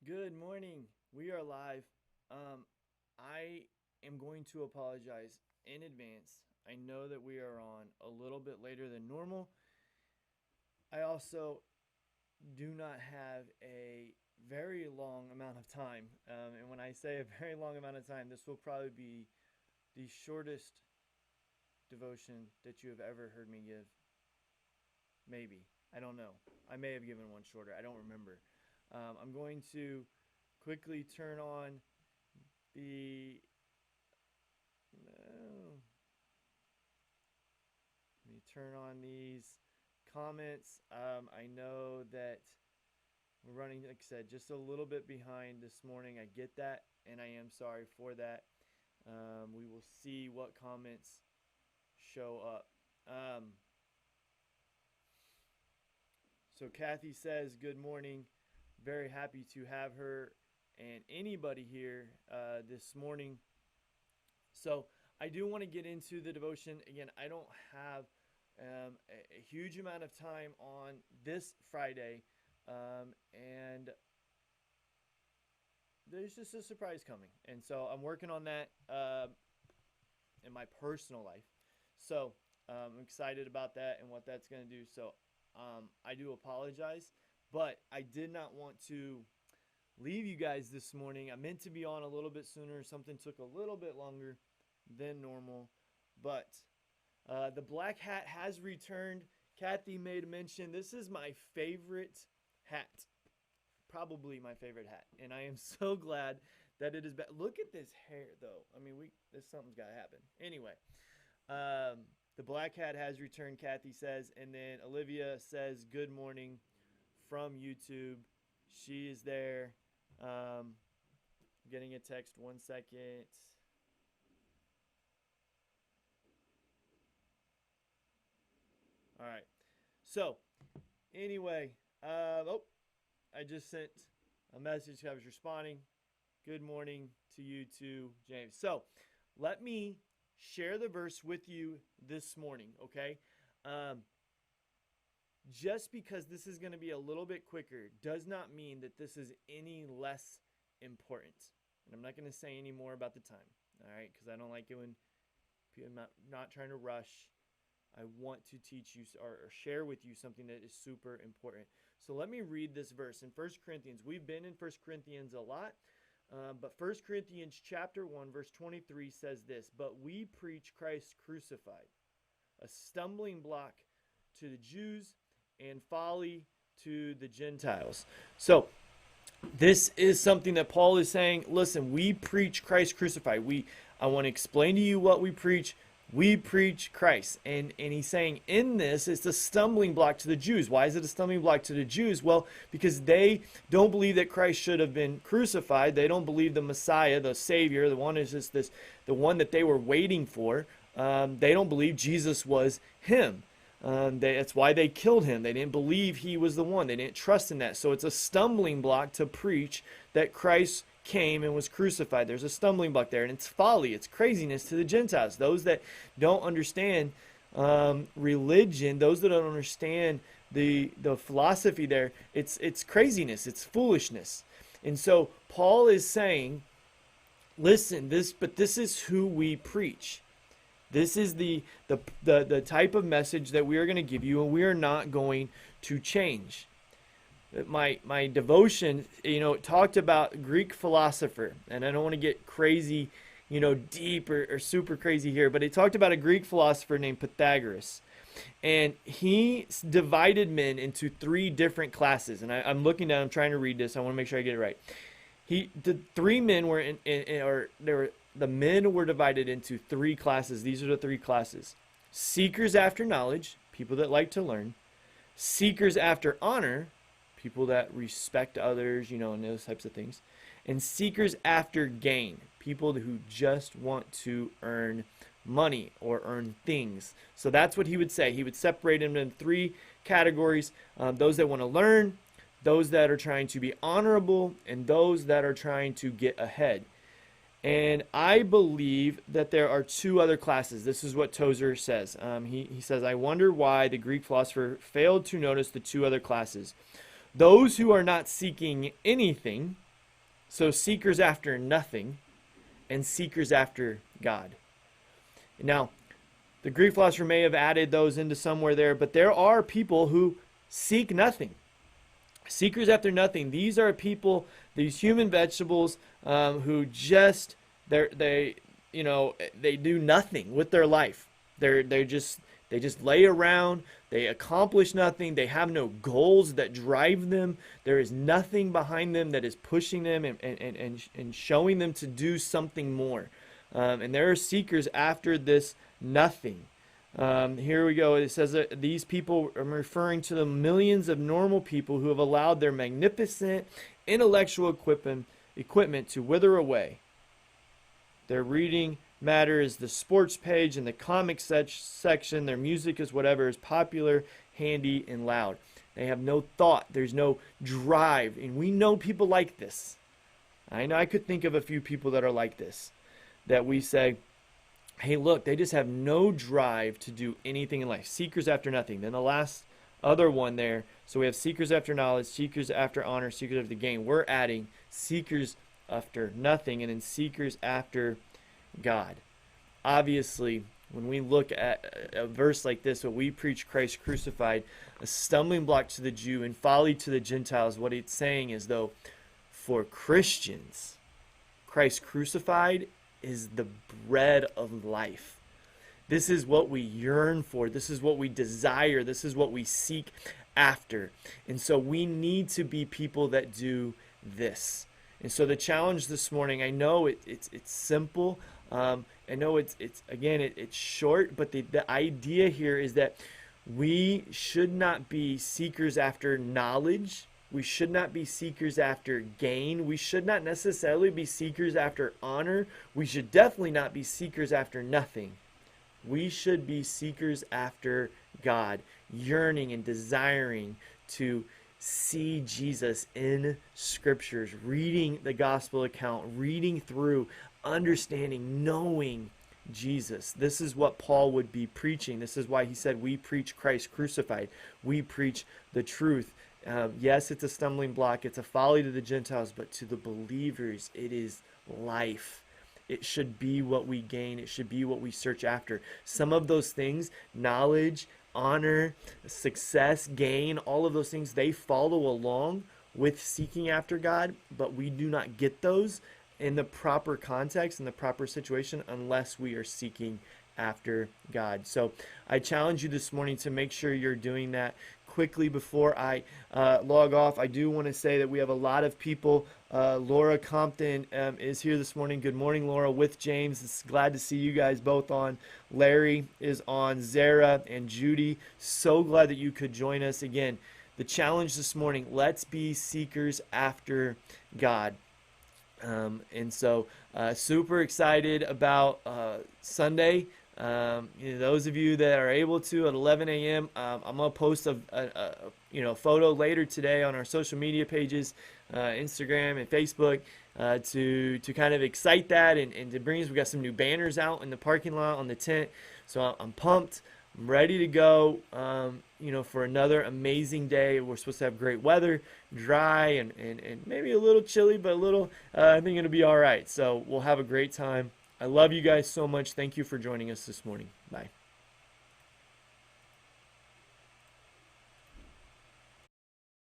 Good morning. We are live. I am going to apologize in advance. I know that we are on a little bit later than normal. I also do not have a very long amount of time. And when I say a very long amount of time, this will probably be the shortest devotion that you have ever heard me give. Maybe. I don't know. I may have given one shorter. I don't remember. I'm going to quickly turn on the. No. Let me turn on these comments. I know that we're running, like I said, just a little bit behind this morning. I get that, and I am sorry for that. We will see what comments show up. So Kathy says, good morning. Very happy to have her and anybody here this morning. So I do want to get into the devotion. Again, I don't have a huge amount of time on this Friday. And there's just a surprise coming. And so I'm working on that in my personal life. So I'm excited about that and what that's going to do. So I do apologize, but I did not want to leave you guys this morning. I meant to be on a little bit sooner. Something took a little bit longer than normal, but the black hat has returned. Kathy made a mention. This is my favorite hat, probably my favorite hat, and I am so glad that it is back. Look at this hair, though. I mean, something's got to happen. Anyway, the black hat has returned, Kathy says, and then Olivia says, good morning from YouTube. She is there. Getting a text, 1 second. All right. So, anyway, I just sent a message. I was responding. Good morning to you too, James. So, let me share the verse with you this morning, okay? Just because this is going to be a little bit quicker does not mean that this is any less important. And I'm not going to say any more about the time, all right? Because I don't like it when I'm not trying to rush. I want to teach you or share with you something that is super important. So let me read this verse in 1 Corinthians. We've been in 1 Corinthians a lot. But 1 Corinthians chapter 1, verse 23 says this, but we preach Christ crucified, a stumbling block to the Jews and folly to the Gentiles. So this is something that Paul is saying, listen, we preach Christ crucified. I want to explain to you what we preach. We preach Christ. And he's saying in this, it's a stumbling block to the Jews. Why is it a stumbling block to the Jews? Well, because they don't believe that Christ should have been crucified. They don't believe the Messiah, the Savior, the one is just this, the one that they were waiting for. They don't believe Jesus was him. That's why they killed him. They didn't believe he was the one. They didn't trust in that. So it's a stumbling block to preach that Christ came and was crucified. There's a stumbling block there, and it's folly, it's craziness to the Gentiles. Those that don't understand religion, those that don't understand the philosophy there, it's craziness, it's foolishness. And so Paul is saying, listen, this is who we preach. This is the type of message that we are going to give you, and we are not going to change. My devotion, talked about Greek philosopher, and I don't want to get crazy, deep or super crazy here, but it talked about a Greek philosopher named Pythagoras, and he divided men into three different classes. And I'm looking down, I'm trying to read this. I want to make sure I get it right. The three men were the men were divided into three classes. These are the three classes: seekers after knowledge, people that like to learn; seekers after honor, people that respect others, and those types of things; and seekers after gain, people who just want to earn money or earn things. So that's what he would say. He would separate them into three categories: those that want to learn, those that are trying to be honorable, and those that are trying to get ahead. And I believe that there are two other classes. This is what Tozer says. He says, I wonder why the Greek philosopher failed to notice the two other classes. Those who are not seeking anything, So seekers after nothing and seekers after God. Now, the Greek philosopher may have added those into somewhere there, but there are people who seek nothing. Seekers after nothing. These are people, these human vegetables, who just they do nothing with their life. They just lay around. They accomplish nothing. They have no goals that drive them. There is nothing behind them that is pushing them and showing them to do something more. And there are seekers after this nothing. Here we go. It says that these people, I'm referring to the millions of normal people who have allowed their magnificent intellectual equipment to wither away. Their reading matter is the sports page and the comic section. Their music is whatever is popular, handy, and loud. They have no thought. There's no drive. And we know people like this. I know I could think of a few people that are like this, that we say, hey, look, they just have no drive to do anything in life. Seekers after nothing. Then the last other one there. So we have seekers after knowledge, seekers after honor, seekers after gain. We're adding seekers after nothing and then seekers after God. Obviously, when we look at a verse like this, what we preach Christ crucified, a stumbling block to the Jew and folly to the Gentiles, what it's saying is, though, for Christians, Christ crucified is the bread of life. This is what we yearn for. This is what we desire. This is what we seek after. And so we need to be people that do this. And so the challenge this morning, I know it's simple. I know it's short, but the idea here is that we should not be seekers after knowledge. We should not be seekers after gain. We should not necessarily be seekers after honor. We should definitely not be seekers after nothing. We should be seekers after God, yearning and desiring to see Jesus in scriptures, reading the gospel account, reading through, understanding, knowing Jesus. This is what Paul would be preaching. This is why he said we preach Christ crucified. We preach the truth. Yes, it's a stumbling block. It's a folly to the Gentiles, but to the believers, it is life. It should be what we gain. It should be what we search after. Some of those things, knowledge, honor, success, gain, all of those things, they follow along with seeking after God, but we do not get those in the proper context, in the proper situation, unless we are seeking after God. So I challenge you this morning to make sure you're doing that. Quickly before I log off, I do want to say that we have a lot of people. Laura Compton is here this morning. Good morning, Laura, with James. It's glad to see you guys both on. Larry is on. Zara and Judy, so glad that you could join us. Again, the challenge this morning, let's be seekers after God. And so super excited about Sunday. Those of you that are able to at 11 a.m., I'm going to post a photo later today on our social media pages, Instagram and Facebook, to kind of excite that and to bring us. We got some new banners out in the parking lot on the tent. So I'm pumped. I'm ready to go, for another amazing day. We're supposed to have great weather, dry and maybe a little chilly, but I think it'll be all right. So we'll have a great time. I love you guys so much. Thank you for joining us this morning. Bye.